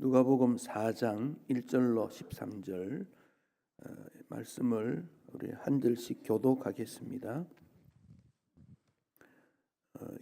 누가복음 4장 1절로 13절 말씀을 우리 한 절씩 교독하겠습니다.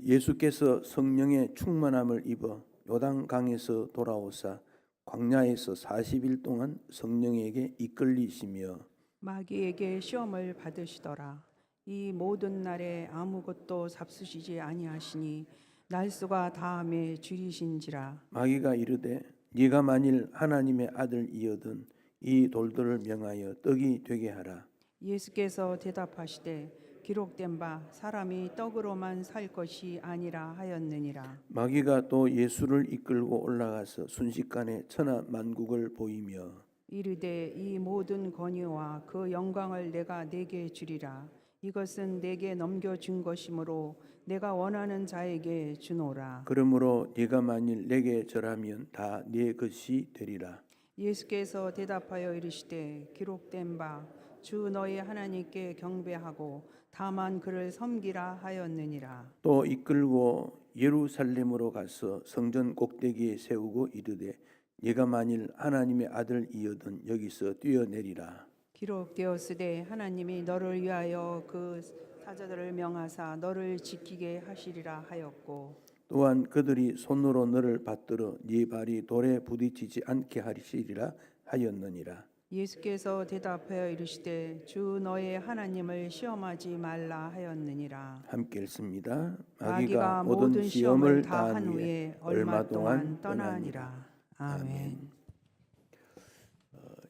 예수께서 성령의 충만함을 입어 요단강에서 돌아오사 광야에서 40일 동안 성령에게 이끌리시며 마귀에게 시험을 받으시더라. 이 모든 날에 아무것도 잡수시지 아니하시니 날수가 다함에 줄이신지라. 마귀가 이르되 네가 만일 하나님의 아들이거든 이 돌들을 명하여 떡이 되게 하라. 예수께서 대답하시되 기록된 바 사람이 떡으로만 살 것이 아니라 하였느니라. 마귀가 또 예수를 이끌고 올라가서 순식간에 천하 만국을 보이며 이르되 이 모든 권위와 그 영광을 내가 네게 주리라. 이것은 내게 넘겨준 것이므로 내가 원하는 자에게 주노라. 그러므로 네가 만일 내게 절하면 다 네 것이 되리라. 예수께서 대답하여 이르시되 기록된 바 주 너희 하나님께 경배하고 다만 그를 섬기라 하였느니라. 또 이끌고 예루살렘으로 가서 성전 꼭대기에 세우고 이르되 네가 만일 하나님의 아들이거든 여기서 뛰어내리라. 기록되었으되 하나님이 너를 위하여 그 사자들을 명하사 너를 지키게 하시리라 하였고 또한 그들이 손으로 너를 받들어 네 발이 돌에 부딪히지 않게 하시리라 하였느니라. 예수께서 대답하여 이르시되 주 너의 하나님을 시험하지 말라 하였느니라. 함께 읽습니다. 마귀가 모든 시험을 다 한 후에 얼마 동안 떠나니라. 아멘.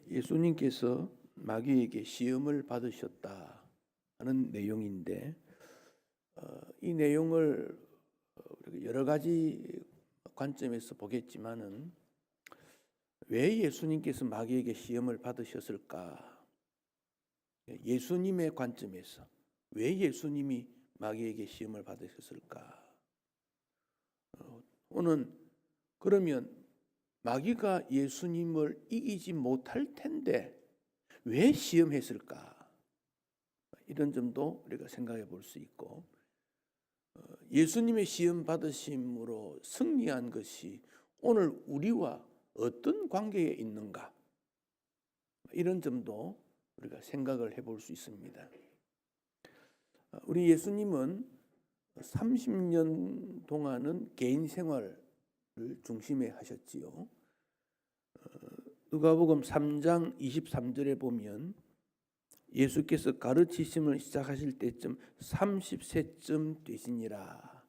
예수님께서 마귀에게 시험을 받으셨다 하는 내용인데 이 내용을 여러 가지 관점에서 보겠지만은 왜 예수님께서 마귀에게 시험을 받으셨을까? 예수님의 관점에서 왜 예수님이 마귀에게 시험을 받으셨을까? 오늘 그러면 마귀가 예수님을 이기지 못할 텐데 왜 시험했을까? 이런 점도 우리가 생각해 볼 수 있고 예수님의 시험 받으심으로 승리한 것이 오늘 우리와 어떤 관계에 있는가? 이런 점도 우리가 생각을 해볼 수 있습니다. 우리 예수님은 30년 동안은 개인 생활을 중심에 하셨지요. 누가복음 3장 23절에 보면 예수께서 가르치심을 시작하실 때쯤 30세쯤 되시니라.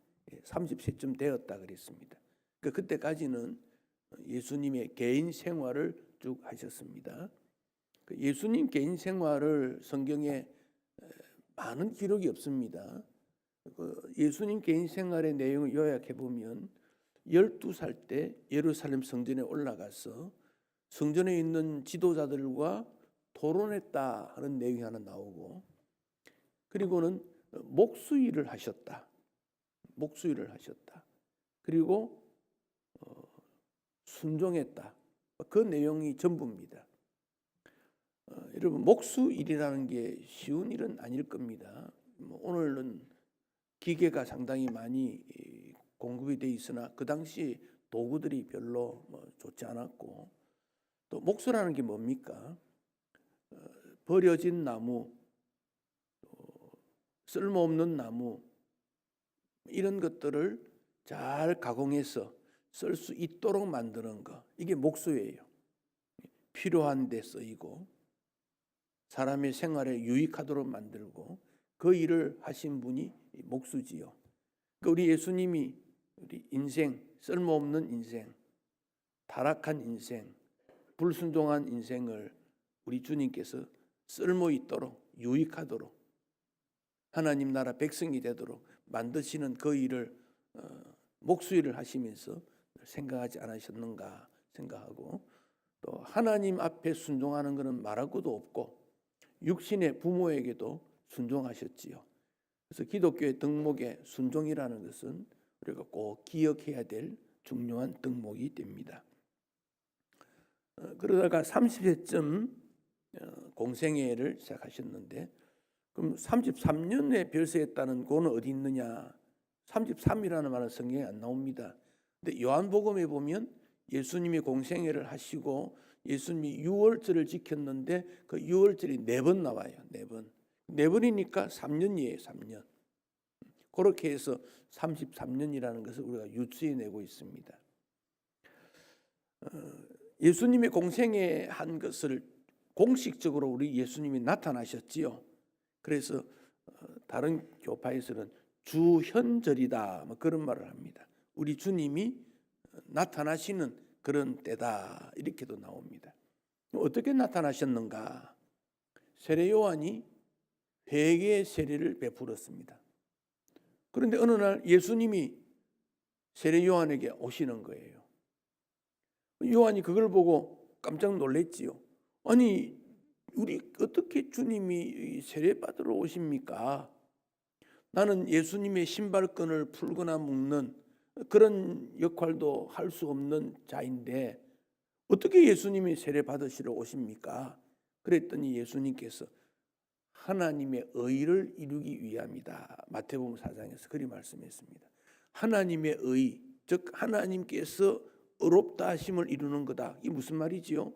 30세쯤 되었다 그랬습니다. 그때까지는 예수님의 개인 생활을 쭉 하셨습니다. 예수님 개인 생활을 성경에 많은 기록이 없습니다. 예수님 개인 생활의 내용을 요약해 보면 12살 때 예루살렘 성전에 올라가서 성전에 있는 지도자들과 토론했다 하는 내용이 하나 나오고 그리고는 목수일을 하셨다. 목수일을 하셨다. 그리고 순종했다. 그 내용이 전부입니다. 여러분 목수일이라는 게 쉬운 일은 아닐 겁니다. 오늘은 기계가 상당히 많이 공급이 돼 있으나 그 당시 도구들이 별로 좋지 않았고 또 목수라는 게 뭡니까? 버려진 나무, 쓸모없는 나무 이런 것들을 잘 가공해서 쓸 수 있도록 만드는 거 이게 목수예요. 필요한 데 쓰이고 사람의 생활에 유익하도록 만들고 그 일을 하신 분이 목수지요. 우리 예수님이 우리 인생, 쓸모없는 인생, 타락한 인생, 불순종한 인생을 우리 주님께서 쓸모 있도록 유익하도록 하나님 나라 백성이 되도록 만드시는 그 일을 목수일을 하시면서 생각하지 않으셨는가 생각하고 또 하나님 앞에 순종하는 것은 말할 것도 없고 육신의 부모에게도 순종하셨지요. 그래서 기독교의 덕목에 순종이라는 것은 우리가 꼭 기억해야 될 중요한 덕목이 됩니다. 그러다가 30세쯤 공생애를 시작하셨는데 그럼 33년에 별세했다는 그거는 어디 있느냐? 33이라는 말은 성경에 안 나옵니다. 근데 요한복음에 보면 예수님이 공생애를 하시고 예수님이 유월절을 지켰는데 그 유월절이 4번 나와요. 4번. 4번이니까 3년이에요. 3년. 그렇게 해서 33년이라는 것을 우리가 유추해내고 있습니다. 예수님이 공생애 한 것을 공식적으로 우리 예수님이 나타나셨지요. 그래서 다른 교파에서는 주현절이다 뭐 그런 말을 합니다. 우리 주님이 나타나시는 그런 때다 이렇게도 나옵니다. 어떻게 나타나셨는가? 세례 요한이 회개의 세례를 베풀었습니다. 그런데 어느 날 예수님이 세례 요한에게 오시는 거예요. 요한이 그걸 보고 깜짝 놀랐지요. 아니, 우리 어떻게 주님이 세례 받으러 오십니까? 나는 예수님의 신발끈을 풀거나 묶는 그런 역할도 할 수 없는 자인데 어떻게 예수님이 세례 받으시러 오십니까? 그랬더니 예수님께서 하나님의 의를 이루기 위함이다. 마태복음 4장에서 그리 말씀했습니다. 하나님의 의, 즉 하나님께서 의롭다 하심을 이루는 거다. 이게 무슨 말이지요?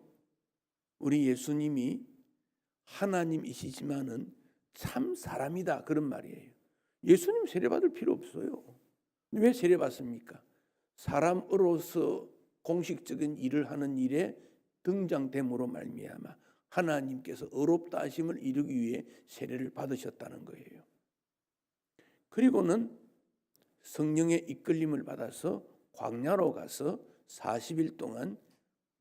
우리 예수님이 하나님이시지만은 참 사람이다 그런 말이에요. 예수님 세례 받을 필요 없어요. 왜 세례 받습니까? 사람으로서 공식적인 일을 하는 일에 등장됨으로 말미암아 하나님께서 의롭다 하심을 이루기 위해 세례를 받으셨다는 거예요. 그리고는 성령의 이끌림을 받아서 광야로 가서 40일 동안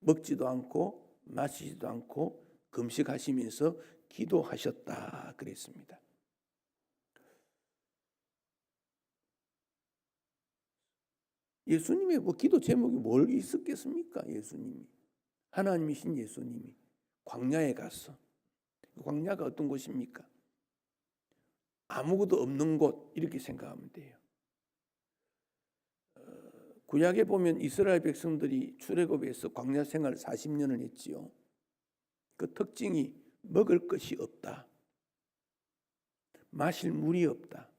먹지도 않고 마시지도 않고 금식하시면서 기도하셨다 그랬습니다. 예수님의 기도 제목이 뭘 있었겠습니까? 예수님이 하나님이신 예수님이 광야에 갔어. 광야가 어떤 곳입니까? 아무것도 없는 곳 이렇게 생각하면 돼요. 구약에 보면 이스라엘 백성들이 출애굽에서 광야 생활 40년을 했지요. 그 특징이 먹을 것이 없다. 마실 물이 없다.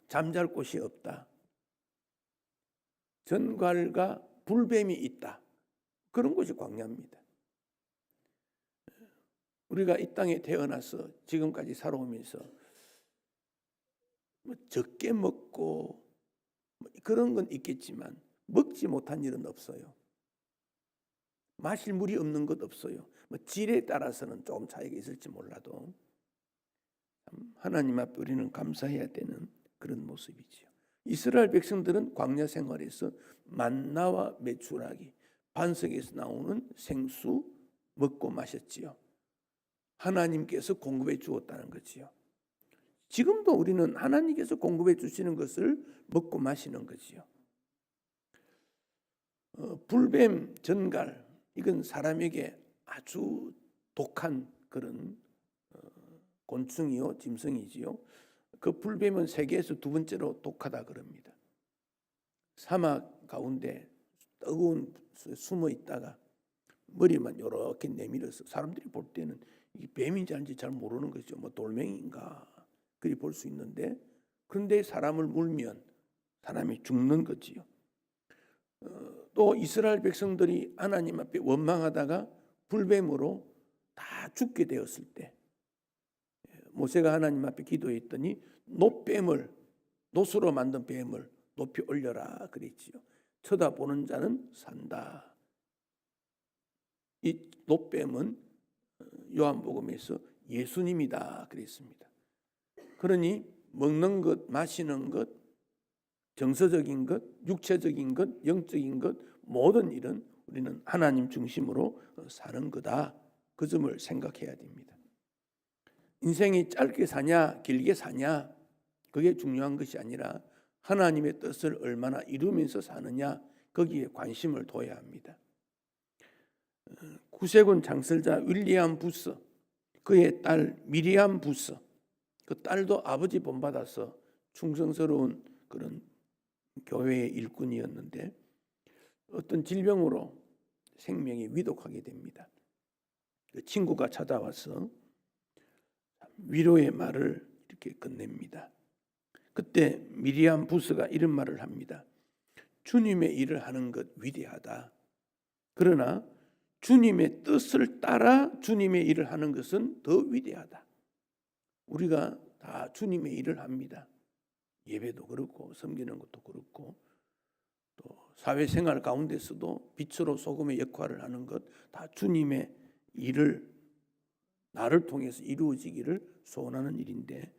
잠잘 곳이 없다. 전갈과 불뱀이 있다. 그런 것이 광야입니다. 우리가 이 땅에 태어나서 지금까지 살아오면서 적게 먹고 그런 건 있겠지만 먹지 못한 일은 없어요. 마실 물이 없는 것 없어요. 질에 따라서는 조금 차이가 있을지 몰라도 하나님 앞에 우리는 감사해야 되는 그런 모습이지요. 이스라엘 백성들은 광야 생활에서 만나와 메추라기, 반석에서 나오는 생수 먹고 마셨지요. 하나님께서 공급해 주었다는 거지요. 지금도 우리는 하나님께서 공급해 주시는 것을 먹고 마시는 거지요. 불뱀, 전갈 이건 사람에게 아주 독한 그런 곤충이요, 짐승이지요. 그 불뱀은 세계에서 2번째로 독하다 그럽니다. 사막 가운데 뜨거운 숨어 있다가 머리만 이렇게 내밀어서 사람들이 볼 때는 이게 뱀인지 아닌지 잘 모르는 거죠. 돌멩이인가 그리 볼 수 있는데 그런데 사람을 물면 사람이 죽는 거지요. 또 이스라엘 백성들이 하나님 앞에 원망하다가 불뱀으로 다 죽게 되었을 때 모세가 하나님 앞에 기도했더니 노수로 만든 뱀을 높이 올려라 그랬지요. 쳐다보는 자는 산다. 이 노뱀은 요한복음에서 예수님이다 그랬습니다. 그러니 먹는 것, 마시는 것, 정서적인 것, 육체적인 것, 영적인 것 모든 일은 우리는 하나님 중심으로 사는 거다. 그 점을 생각해야 됩니다. 인생이 짧게 사냐 길게 사냐 그게 중요한 것이 아니라 하나님의 뜻을 얼마나 이루면서 사느냐 거기에 관심을 둬야 합니다. 구세군 장설자 윌리엄 부스 그의 딸 미리암 부스 그 딸도 아버지 본받아서 충성스러운 그런 교회의 일꾼이었는데 어떤 질병으로 생명이 위독하게 됩니다. 그 친구가 찾아와서 위로의 말을 이렇게 건넵니다. 그때 미리암 부스가 이런 말을 합니다. 주님의 일을 하는 것 위대하다. 그러나 주님의 뜻을 따라 주님의 일을 하는 것은 더 위대하다. 우리가 다 주님의 일을 합니다. 예배도 그렇고 섬기는 것도 그렇고 또 사회생활 가운데서도 빛으로 소금의 역할을 하는 것 다 주님의 일을 나를 통해서 이루어지기를 소원하는 일인데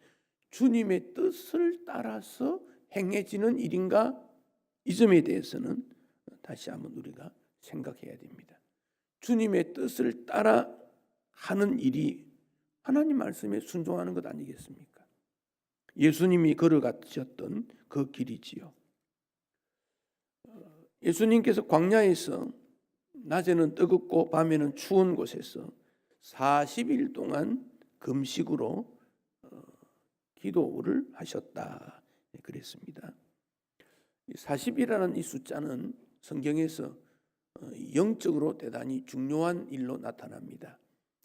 주님의 뜻을 따라서 행해지는 일인가? 이 점에 대해서는 다시 한번 우리가 생각해야 됩니다. 주님의 뜻을 따라 하는 일이 하나님 말씀에 순종하는 것 아니겠습니까? 예수님이 걸어가셨던 그 길이지요. 예수님께서 광야에서 낮에는 뜨겁고 밤에는 추운 곳에서 40일 동안 금식으로 기도를 하셨다 그랬습니다. 40이라는 이 숫자는 성경에서 영적으로 대단히 중요한 일로 나타납니다.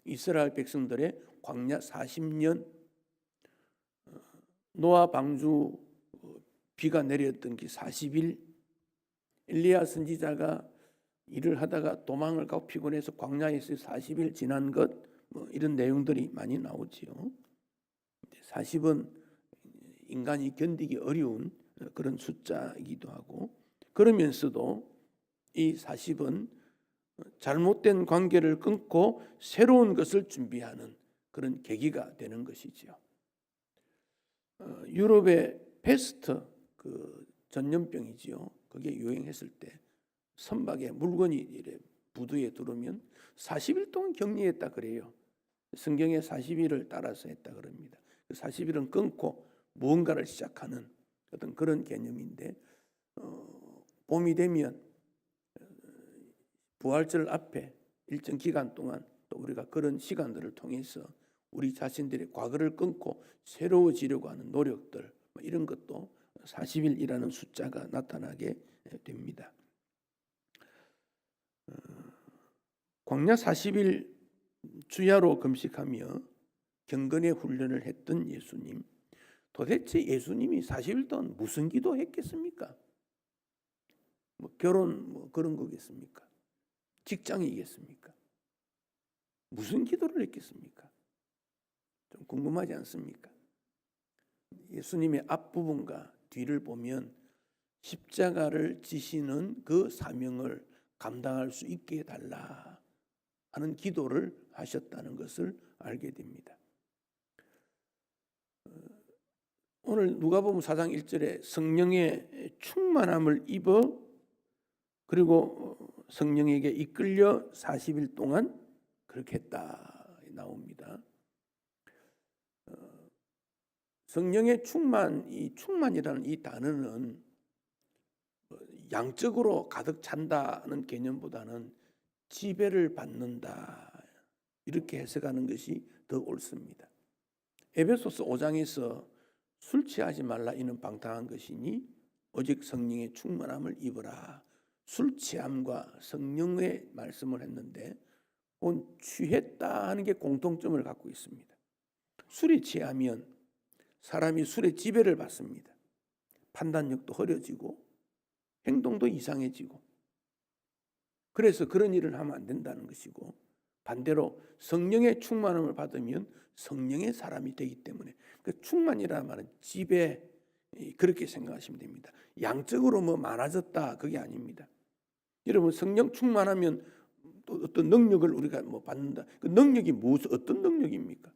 이스라엘 백성들의 광야 40년 노아 방주 비가 내렸던 그 40일 엘리야 선지자가 일을 하다가 도망을 가고 피곤해서 광야에서 40일 지난 것 이런 내용들이 많이 나오지요. 40은 인간이 견디기 어려운 그런 숫자이기도 하고 그러면서도 이 40은 잘못된 관계를 끊고 새로운 것을 준비하는 그런 계기가 되는 것이지요. 유럽의 페스트 그 전염병이지요. 그게 유행했을 때 선박에 물건이 이래 부두에 들어오면 40일 동안 격리했다 그래요. 성경에 40일을 따라서 했다 그럽니다. 40일은 끊고 무언가를 시작하는 어떤 그런 개념인데 봄이 되면 부활절 앞에 일정 기간 동안 또 우리가 그런 시간들을 통해서 우리 자신들의 과거를 끊고 새로워지려고 하는 노력들 이런 것도 40일이라는 숫자가 나타나게 됩니다. 광야 40일 주야로 금식하며 경건의 훈련을 했던 예수님. 도대체 예수님이 40일 동안 무슨 기도했겠습니까? 결혼 그런 거겠습니까? 직장이겠습니까? 무슨 기도를 했겠습니까? 좀 궁금하지 않습니까? 예수님의 앞부분과 뒤를 보면 십자가를 지시는 그 사명을 감당할 수 있게 해달라 하는 기도를 하셨다는 것을 알게 됩니다. 오늘 누가복음 4장 1절에 성령의 충만함을 입어 그리고 성령에게 이끌려 40일 동안 그렇게 했다 나옵니다. 성령의 충만, 이 충만이라는 이 단어는 양적으로 가득 찬다는 개념보다는 지배를 받는다 이렇게 해석하는 것이 더 옳습니다. 에베소서 5장에서 술 취하지 말라 이는 방탕한 것이니 오직 성령의 충만함을 입으라. 술 취함과 성령의 말씀을 했는데 온 취했다 하는 게 공통점을 갖고 있습니다. 술에 취하면 사람이 술의 지배를 받습니다. 판단력도 흐려지고 행동도 이상해지고 그래서 그런 일을 하면 안 된다는 것이고 반대로 성령의 충만함을 받으면 성령의 사람이 되기 때문에 그 충만이라는 말은 지배 그렇게 생각하시면 됩니다. 양적으로 많아졌다 그게 아닙니다. 여러분 성령 충만하면 또 어떤 능력을 우리가 받는다. 그 능력이 어떤 능력입니까?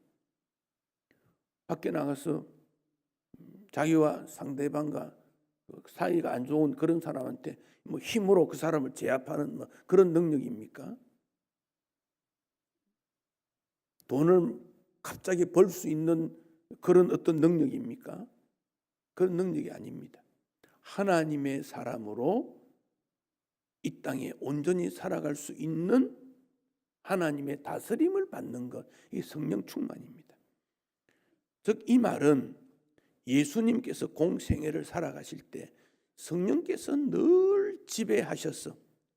밖에 나가서 자기와 상대방과 사이가 안 좋은 그런 사람한테 힘으로 그 사람을 제압하는 그런 능력입니까? 돈을 갑자기 벌 수 있는 그런 어떤 능력입니까? 그런 능력이 아닙니다. 하나님의 사람으로 이 땅에 온전히 살아갈 수 있는 하나님의 다스림을 받는 것, 이 성령 충만입니다. 즉 이 말은 예수님께서 공생애를 살아가실 때 성령께서 늘 지배하셔서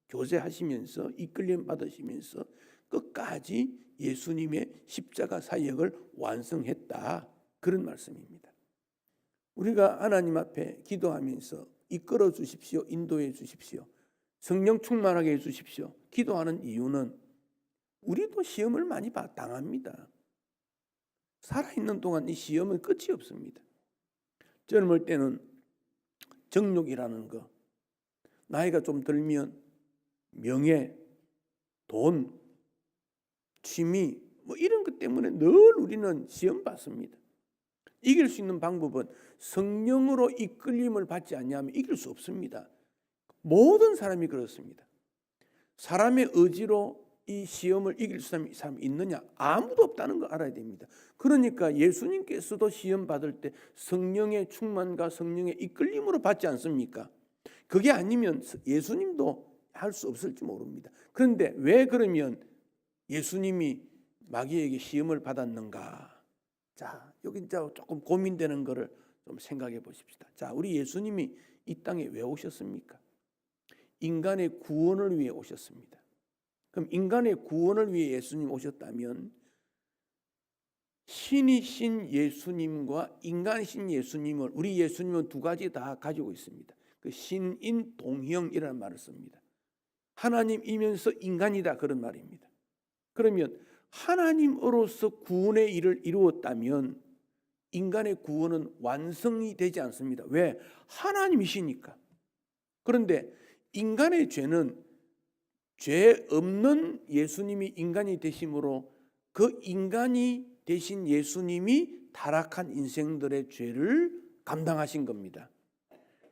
교제하시면서 이끌림 받으시면서 끝까지 예수님의 십자가 사역을 완성했다. 그런 말씀입니다. 우리가 하나님 앞에 기도하면서 이끌어 주십시오. 인도해 주십시오. 성령 충만하게 해 주십시오. 기도하는 이유는 우리도 시험을 많이 당합니다. 살아있는 동안 이 시험은 끝이 없습니다. 젊을 때는 정욕이라는 거, 나이가 좀 들면 명예, 돈, 취미 뭐 이런 것 때문에 늘 우리는 시험 받습니다. 이길 수 있는 방법은 성령으로 이끌림을 받지 않냐면 이길 수 없습니다. 모든 사람이 그렇습니다. 사람의 의지로 이 시험을 이길 사람이 있느냐? 아무도 없다는 거 알아야 됩니다. 그러니까 예수님께서도 시험 받을 때 성령의 충만과 성령의 이끌림으로 받지 않습니까? 그게 아니면 예수님도 할 수 없을지 모릅니다. 그런데 왜 그러면 예수님이 마귀에게 시험을 받았는가? 자, 여기 이제 조금 고민되는 거를 좀 생각해 보십시다. 자, 우리 예수님이 이 땅에 왜 오셨습니까? 인간의 구원을 위해 오셨습니다. 그럼 인간의 구원을 위해 예수님 오셨다면 신이신 예수님과 인간이신 예수님을 우리 예수님은 두 가지 다 가지고 있습니다. 그 신인 동형이라는 말을 씁니다. 하나님이면서 인간이다 그런 말입니다. 그러면 하나님으로서 구원의 일을 이루었다면 인간의 구원은 완성이 되지 않습니다. 왜? 하나님이시니까. 그런데 인간의 죄는 죄 없는 예수님이 인간이 되심으로 그 인간이 되신 예수님이 타락한 인생들의 죄를 감당하신 겁니다.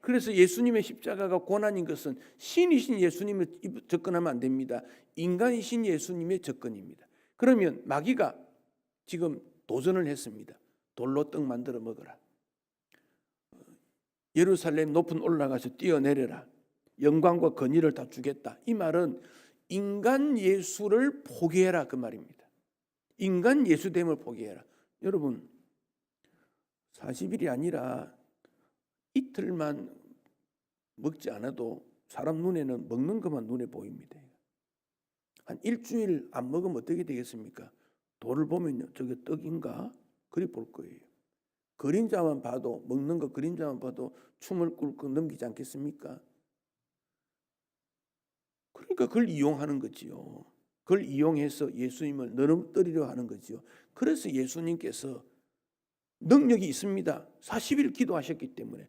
그래서 예수님의 십자가가 고난인 것은 신이신 예수님을 접근하면 안 됩니다. 인간이신 예수님의 접근입니다. 그러면 마귀가 지금 도전을 했습니다. 돌로 떡 만들어 먹어라. 예루살렘 높은 올라가서 뛰어내려라. 영광과 권위를 다 주겠다. 이 말은 인간 예수를 포기해라 그 말입니다. 인간 예수됨을 포기해라. 여러분 40일이 아니라 이틀만 먹지 않아도 사람 눈에는 먹는 것만 눈에 보입니다. 한 일주일 안 먹으면 어떻게 되겠습니까? 돌을 보면요, 저게 떡인가? 그리 볼 거예요. 그림자만 봐도 먹는 거 그림자만 봐도 춤을 꿀꺽 넘기지 않겠습니까? 그러니까 그걸 이용하는 거지요. 그걸 이용해서 예수님을 넘어뜨리려 하는 거지요. 그래서 예수님께서 능력이 있습니다. 40일 기도하셨기 때문에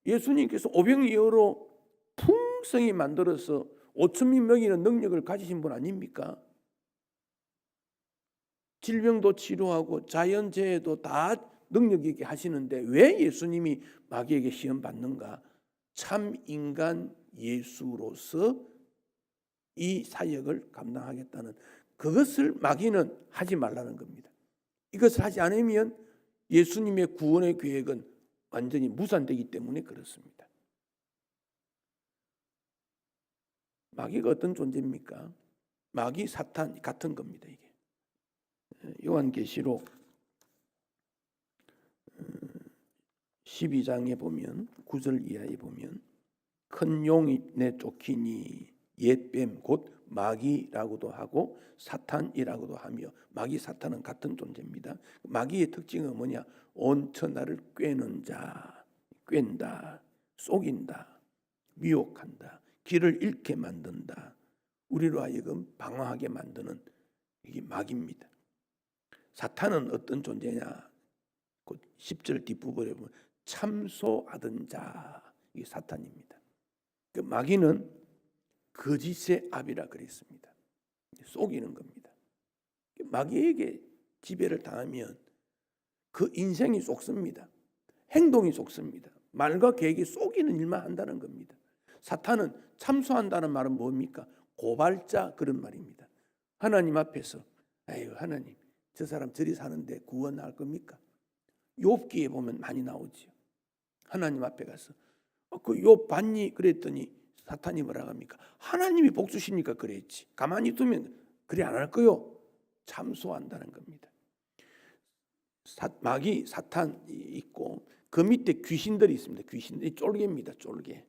예수님께서 오병이어로 풍성히 만들어서 5천명 먹이는 능력을 가지신 분 아닙니까? 질병도 치료하고 자연재해도 다 능력 있게 하시는데 왜 예수님이 마귀에게 시험 받는가? 참 인간 예수로서 이 사역을 감당하겠다는 그것을 마귀는 하지 말라는 겁니다. 이것을 하지 않으면 예수님의 구원의 계획은 완전히 무산되기 때문에 그렇습니다. 마귀가 어떤 존재입니까? 마귀 사탄 같은 겁니다. 이게 요한계시록 12장에 보면 9절 이하에 보면 큰 용이 내쫓기니 옛뱀 곧 마귀라고도 하고 사탄이라고도 하며 마귀 사탄은 같은 존재입니다. 마귀의 특징은 뭐냐? 온 천하를 꿰는 자, 꿰는다, 속인다, 미혹한다, 길을 잃게 만든다, 우리로 하여금 방황하게 만드는 이게 마귀입니다. 사탄은 어떤 존재냐? 곧 10절 뒷부분에 보면 참소하던 자, 이게 사탄입니다. 그 마귀는 거짓의 압이라 그랬습니다. 속이는 겁니다. 마귀에게 지배를 당하면 그 인생이 속습니다. 행동이 속습니다. 말과 계획이 속이는 일만 한다는 겁니다. 사탄은 참소한다는 말은 뭡니까? 고발자 그런 말입니다. 하나님 앞에서 아유 하나님 저 사람 저리 사는데 구원할 겁니까? 욥기에 보면 많이 나오지요. 하나님 앞에 가서 그 욥 봤니? 그랬더니 사탄이 뭐라고 합니까? 하나님이 복 주시니까 그랬지. 가만히 두면 그래 안 할 거요. 참소한다는 겁니다. 마귀 사탄이 있고 그 밑에 귀신들이 있습니다. 귀신들이 쫄개입니다. 쫄개.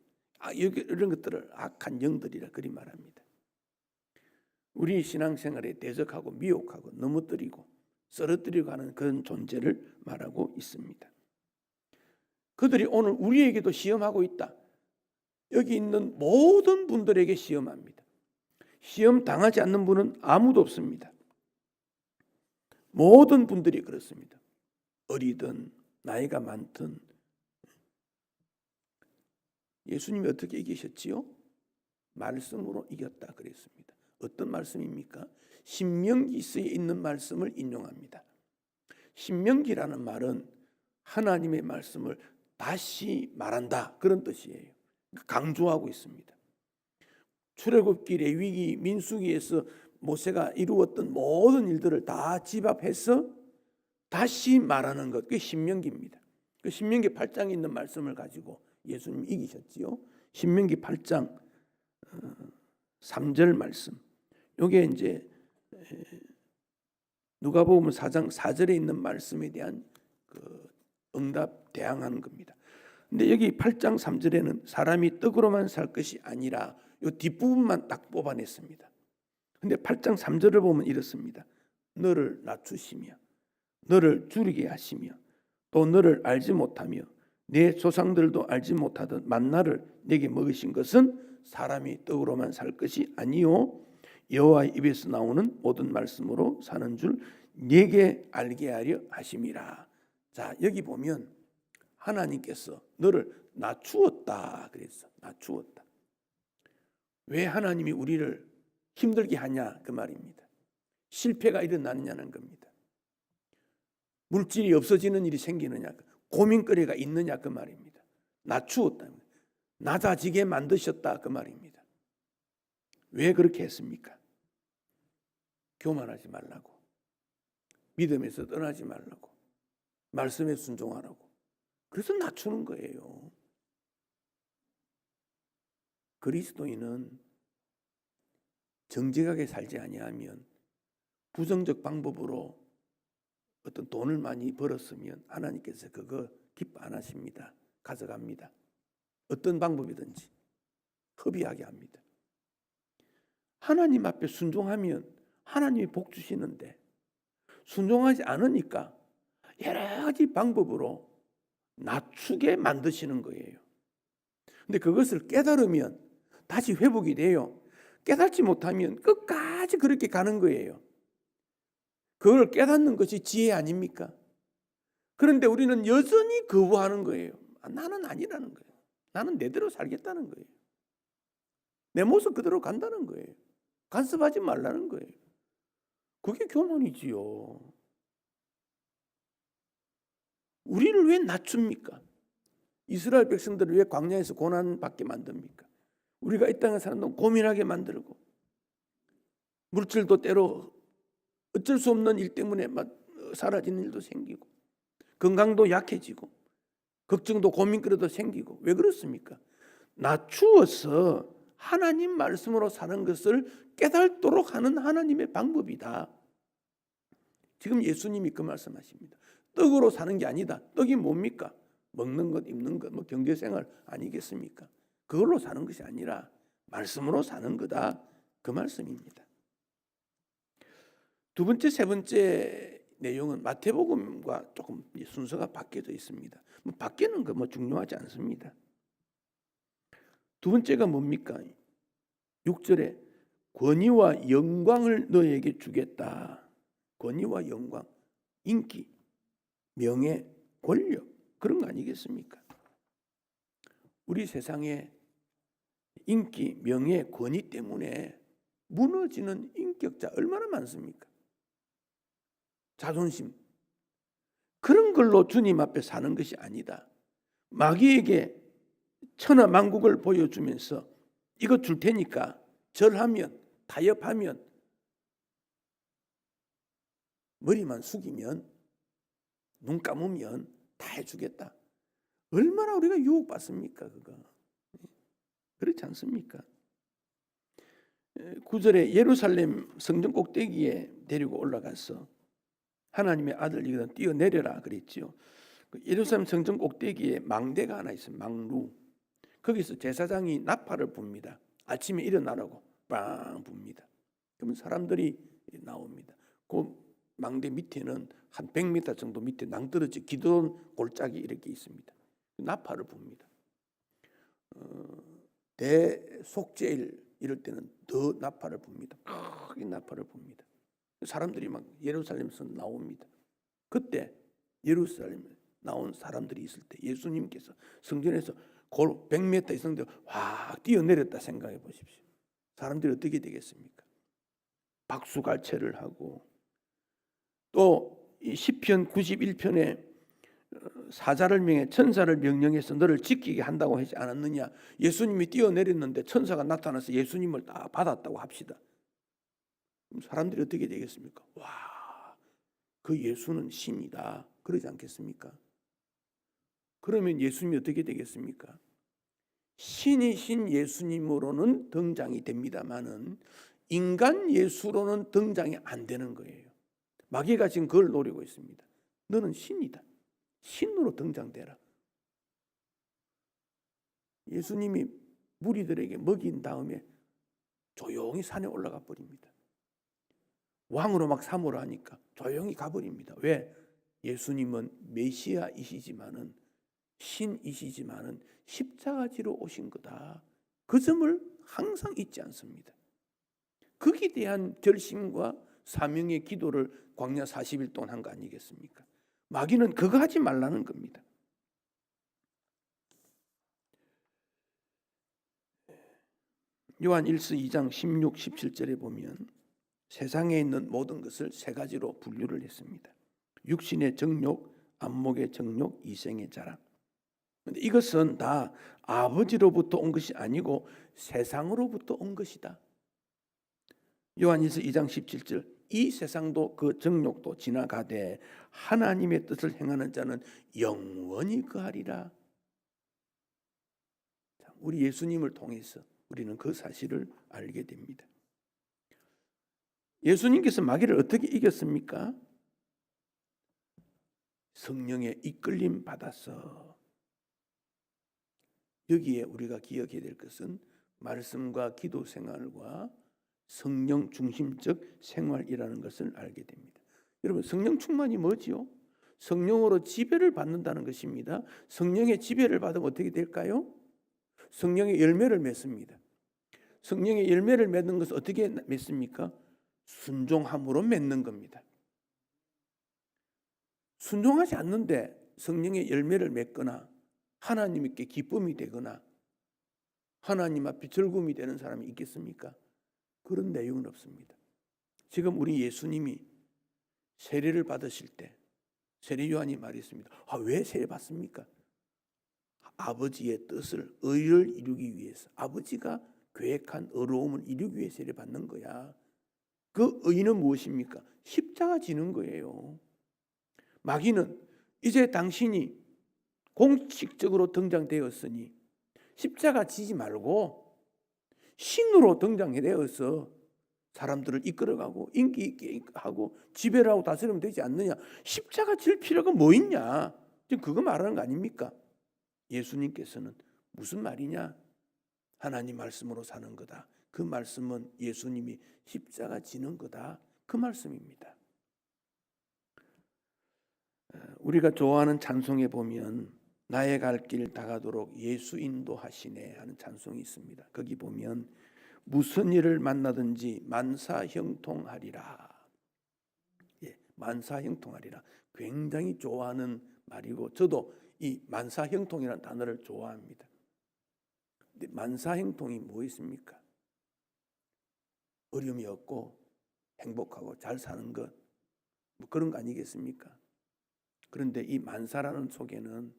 여기 이런 것들을 악한 영들이라 그리 말합니다. 우리 신앙생활에 대적하고 미혹하고 넘어뜨리고 쓰러뜨리고 하는 그런 존재를 말하고 있습니다. 그들이 오늘 우리에게도 시험하고 있다. 여기 있는 모든 분들에게 시험합니다. 시험 당하지 않는 분은 아무도 없습니다. 모든 분들이 그렇습니다. 어리든 나이가 많든. 예수님이 어떻게 이기셨지요? 말씀으로 이겼다 그랬습니다. 어떤 말씀입니까? 신명기서에 있는 말씀을 인용합니다. 신명기라는 말은 하나님의 말씀을 다시 말한다 그런 뜻이에요. 강조하고 있습니다. 출애굽기, 레위기, 민수기에서 모세가 이루었던 모든 일들을 다 집합해서 다시 말하는 것, 그게 신명기입니다. 그 신명기 8장에 있는 말씀을 가지고 예수님이 이기셨지요. 신명기 8장 3절 말씀. 이게 이제 누가복음 4장 4절에 있는 말씀에 대한 그 응답 대항하는 겁니다. 근데 여기 8장 3절에는 사람이 떡으로만 살 것이 아니라 이 뒷부분만 딱 뽑아냈습니다. 근데 8장 3절을 보면 이렇습니다. 너를 낮추시며 너를 줄이게 하시며 또 너를 알지 못하며 내 조상들도 알지 못하던 만나를 내게 먹으신 것은 사람이 떡으로만 살 것이 아니요 여호와의 입에서 나오는 모든 말씀으로 사는 줄 내게 알게 하려 하심이라. 자, 여기 보면 하나님께서 너를 낮추었다 그랬어. 낮추었다. 왜 하나님이 우리를 힘들게 하냐 그 말입니다. 실패가 일어나느냐는 겁니다. 물질이 없어지는 일이 생기느냐, 고민거리가 있느냐 그 말입니다. 낮추었다. 낮아지게 만드셨다 그 말입니다. 왜 그렇게 했습니까? 교만하지 말라고, 믿음에서 떠나지 말라고, 말씀에 순종하라고. 그래서 낮추는 거예요. 그리스도인은 정직하게 살지 아니하면, 부정적 방법으로 어떤 돈을 많이 벌었으면 하나님께서 그거 기뻐 안 하십니다. 가져갑니다. 어떤 방법이든지 허비하게 합니다. 하나님 앞에 순종하면 하나님이 복 주시는데 순종하지 않으니까 여러 가지 방법으로 낮추게 만드시는 거예요. 근데 그것을 깨달으면 다시 회복이 돼요. 깨닫지 못하면 끝까지 그렇게 가는 거예요. 그걸 깨닫는 것이 지혜 아닙니까? 그런데 우리는 여전히 거부하는 거예요. 나는 아니라는 거예요. 나는 내대로 살겠다는 거예요. 내 모습 그대로 간다는 거예요. 간섭하지 말라는 거예요. 그게 교만이지요. 우리를 왜 낮춥니까? 이스라엘 백성들을 왜 광야에서 고난받게 만듭니까? 우리가 이 땅에 사는 동안 고민하게 만들고, 물질도 때로 어쩔 수 없는 일 때문에 사라지는 일도 생기고, 건강도 약해지고, 걱정도 고민거리도 생기고. 왜 그렇습니까? 낮추어서 하나님 말씀으로 사는 것을 깨닫도록 하는 하나님의 방법이다. 지금 예수님이 그 말씀하십니다. 떡으로 사는 게 아니다. 떡이 뭡니까? 먹는 것, 입는 것, 경제생활 아니겠습니까? 그걸로 사는 것이 아니라 말씀으로 사는 거다. 그 말씀입니다. 두 번째, 세 번째 내용은 마태복음과 조금 순서가 바뀌어져 있습니다. 바뀌는 거 중요하지 않습니다. 두 번째가 뭡니까? 6절에 권위와 영광을 너에게 주겠다. 권위와 영광, 인기, 명예, 권력, 그런 거 아니겠습니까? 우리 세상에 인기, 명예, 권위 때문에 무너지는 인격자 얼마나 많습니까? 자존심, 그런 걸로 주님 앞에 사는 것이 아니다. 마귀에게 천하만국을 보여주면서 이거 줄 테니까 절하면, 타협하면, 머리만 숙이면, 눈 감으면 다 해주겠다. 얼마나 우리가 유혹받습니까? 그거 그렇지 않습니까? 9절에 예루살렘 성전 꼭대기에 데리고 올라가서 하나님의 아들이거든 뛰어내려라 그랬지요. 예루살렘 성전 꼭대기에 망대가 하나 있어요. 망루. 거기서 제사장이 나팔을 붑니다. 아침에 일어나라고 빵 붑니다. 그러면 사람들이 나옵니다. 그 망대 밑에는 한 100m 정도 밑에 낭떠러지 기드론 골짜기 이렇게 있습니다. 나팔을 붑니다. 대속죄일 이럴 때는 더 나팔을 붑니다. 크게 나팔을 붑니다. 사람들이 막 예루살렘에서 나옵니다. 그때 예루살렘에 나온 사람들이 있을 때 예수님께서 성전에서 100m 이상도 확 뛰어내렸다 생각해 보십시오. 사람들이 어떻게 되겠습니까? 박수갈채를 하고, 또 시편 91편에 사자를 명해 천사를 명령해서 너를 지키게 한다고 하지 않았느냐. 예수님이 뛰어내렸는데 천사가 나타나서 예수님을 다 받았다고 합시다. 그럼 사람들이 어떻게 되겠습니까? 와, 그 예수는 신이다, 그러지 않겠습니까? 그러면 예수님이 어떻게 되겠습니까? 신이신 예수님으로는 등장이 됩니다마는 인간 예수로는 등장이 안 되는 거예요. 마귀가 지금 그걸 노리고 있습니다. 너는 신이다, 신으로 등장되라. 예수님이 무리들에게 먹인 다음에 조용히 산에 올라가 버립니다. 왕으로 막 삼으라 하니까 조용히 가버립니다. 왜? 예수님은 메시아이시지만은 신이시지만은 십자가지로 오신 거다, 그 점을 항상 잊지 않습니다. 거기에 대한 결심과 사명의 기도를 광야 40일 동안 한 거 아니겠습니까? 마귀는 그거 하지 말라는 겁니다. 요한 1서 2장 16, 17절에 보면 세상에 있는 모든 것을 세 가지로 분류를 했습니다. 육신의 정욕, 안목의 정욕, 이생의 자랑. 그런데 이것은 다 아버지로부터 온 것이 아니고 세상으로부터 온 것이다. 요한일서 2장 17절, 이 세상도 그 정욕도 지나가되 하나님의 뜻을 행하는 자는 영원히 거하리라. 우리 예수님을 통해서 우리는 그 사실을 알게 됩니다. 예수님께서 마귀를 어떻게 이겼습니까? 성령의 이끌림 받아서. 여기에 우리가 기억해야 될 것은 말씀과 기도 생활과 성령 중심적 생활이라는 것을 알게 됩니다. 여러분, 성령 충만이 뭐지요? 성령으로 지배를 받는다는 것입니다. 성령의 지배를 받으면 어떻게 될까요? 성령의 열매를 맺습니다. 성령의 열매를 맺는 것은 어떻게 맺습니까? 순종함으로 맺는 겁니다. 순종하지 않는데 성령의 열매를 맺거나 하나님께 기쁨이 되거나 하나님 앞에 즐거움이 되는 사람이 있겠습니까? 그런 내용은 없습니다. 지금 우리 예수님이 세례를 받으실 때 세례 요한이 말했습니다. 왜 세례 받습니까? 아버지의 뜻을, 의를 이루기 위해서, 아버지가 계획한 의로움을 이루기 위해 세례 받는 거야. 그 의는 무엇입니까? 십자가 지는 거예요. 마귀는 이제 당신이 공식적으로 등장되었으니 십자가 지지 말고 신으로 등장되어서 사람들을 이끌어가고 인기 있게 하고 지배를 하고 다스리면 되지 않느냐. 십자가 질 필요가 뭐 있냐. 지금 그거 말하는 거 아닙니까? 예수님께서는 무슨 말이냐? 하나님 말씀으로 사는 거다. 그 말씀은 예수님이 십자가 지는 거다. 그 말씀입니다. 우리가 좋아하는 찬송에 보면 나의 갈 길 다가도록 예수 인도하시네 하는 찬송이 있습니다. 거기 보면 무슨 일을 만나든지 만사형통하리라. 만사형통하리라. 굉장히 좋아하는 말이고 저도 이 만사형통이라는 단어를 좋아합니다. 근데 만사형통이 뭐 있습니까? 어려움이 없고 행복하고 잘 사는 것, 뭐 그런 거 아니겠습니까? 그런데 이 만사라는 속에는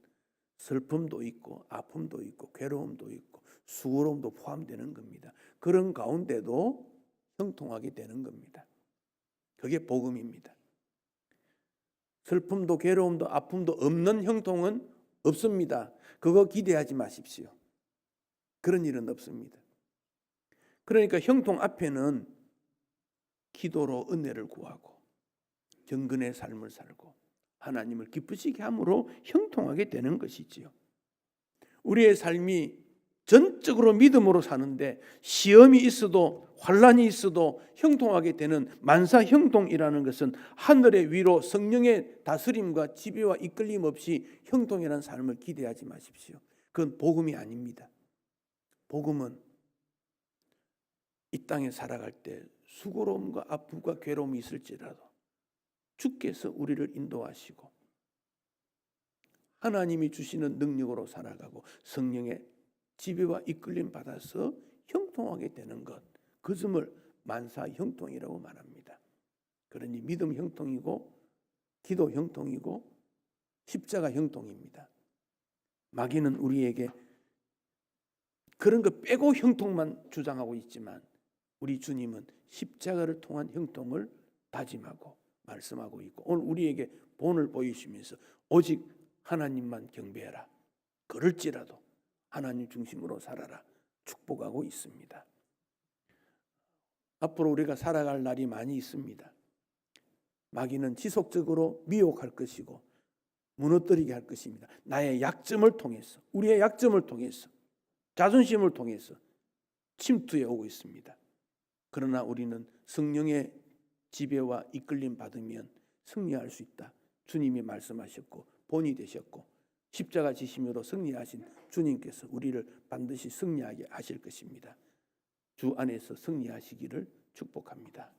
슬픔도 있고 아픔도 있고 괴로움도 있고 수고로움도 포함되는 겁니다. 그런 가운데도 형통하게 되는 겁니다. 그게 복음입니다. 슬픔도 괴로움도 아픔도 없는 형통은 없습니다. 그거 기대하지 마십시오. 그런 일은 없습니다. 그러니까 형통 앞에는 기도로 은혜를 구하고 경건의 삶을 살고 하나님을 기쁘시게 함으로 형통하게 되는 것이지요. 우리의 삶이 전적으로 믿음으로 사는데 시험이 있어도 환난이 있어도 형통하게 되는 만사형통이라는 것은 하늘의 위로 성령의 다스림과 지배와 이끌림 없이 형통이라는 삶을 기대하지 마십시오. 그건 복음이 아닙니다. 복음은 이 땅에 살아갈 때 수고로움과 아픔과 괴로움이 있을지라도 주께서 우리를 인도하시고 하나님이 주시는 능력으로 살아가고 성령의 지배와 이끌림 받아서 형통하게 되는 것, 그것을 만사 형통이라고 말합니다. 그러니 믿음 형통이고 기도 형통이고 십자가 형통입니다. 마귀는 우리에게 그런 거 빼고 형통만 주장하고 있지만 우리 주님은 십자가를 통한 형통을 다짐하고 말씀하고 있고 오늘 우리에게 본을 보이시면서 오직 하나님만 경배해라. 그럴지라도 하나님 중심으로 살아라. 축복하고 있습니다. 앞으로 우리가 살아갈 날이 많이 있습니다. 마귀는 지속적으로 미혹할 것이고 무너뜨리게 할 것입니다. 나의 약점을 통해서, 우리의 약점을 통해서, 자존심을 통해서 침투해 오고 있습니다. 그러나 우리는 성령의 지배와 이끌림 받으면 승리할 수 있다. 주님이 말씀하셨고 본이 되셨고 십자가 지심으로 승리하신 주님께서 우리를 반드시 승리하게 하실 것입니다. 주 안에서 승리하시기를 축복합니다.